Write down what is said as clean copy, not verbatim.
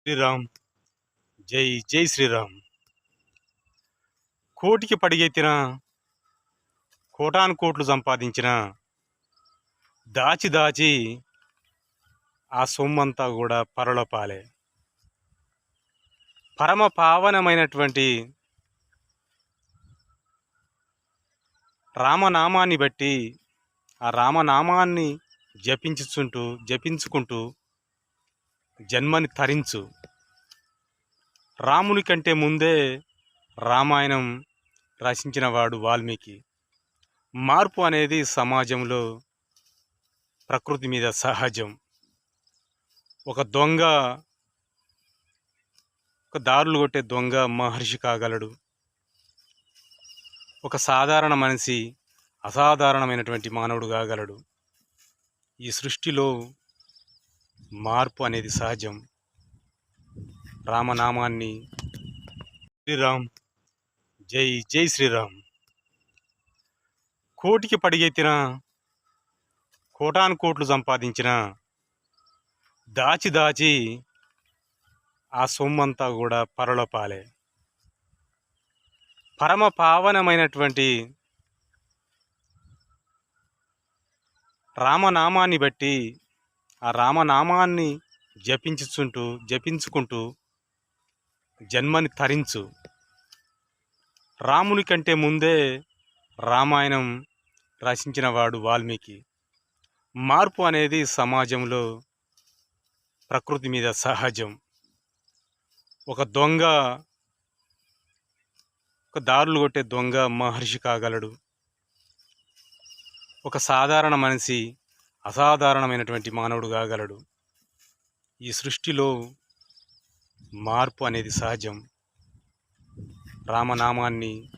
శ్రీరామ్. జై జై శ్రీరామ్. కోటికి పడిగెత్తిన కోటాను కోట్లు సంపాదించిన దాచి దాచి ఆ సొమ్మంతా కూడా పరలోపాలే. పరమ పావనమైనటువంటి రామనామాన్ని బట్టి ఆ రామనామాన్ని జపించుకుంటూ జన్మని తరించు. రాముని కంటే ముందే రామాయణం రచించిన వాడు వాల్మీకి. మార్పు అనేది సమాజంలో ప్రకృతి మీద సహజం. ఒక దారులు కొట్టే దొంగ మహర్షి కాగలడు. ఒక సాధారణ మనిషి అసాధారణమైనటువంటి మానవుడు కాగలడు. ఈ సృష్టిలో మార్పు అనేది సహజం. రామనామాన్ని శ్రీరామ్. జై జై శ్రీరామ్. కోటికి పడిగెత్తిన కోటాను కోట్లు సంపాదించిన దాచి దాచి ఆ సొమ్మంతా కూడా పరలోపాలే. పరమ పావనమైనటువంటి రామనామాన్ని బట్టి ఆ రామనామాన్ని జపించుకుంటూ జన్మని తరించు. రాముని కంటే ముందే రామాయణం రచించిన వాడు వాల్మీకి. మార్పు అనేది సమాజంలో ప్రకృతి మీద సహజం. ఒక దారులు కొట్టే దొంగ మహర్షి కాగలడు. ఒక సాధారణ మనిషి అసాధారణమైనటువంటి మానవుడు కాగలడు. ఈ సృష్టిలో మార్పు అనేది సహజం. రామనామాన్ని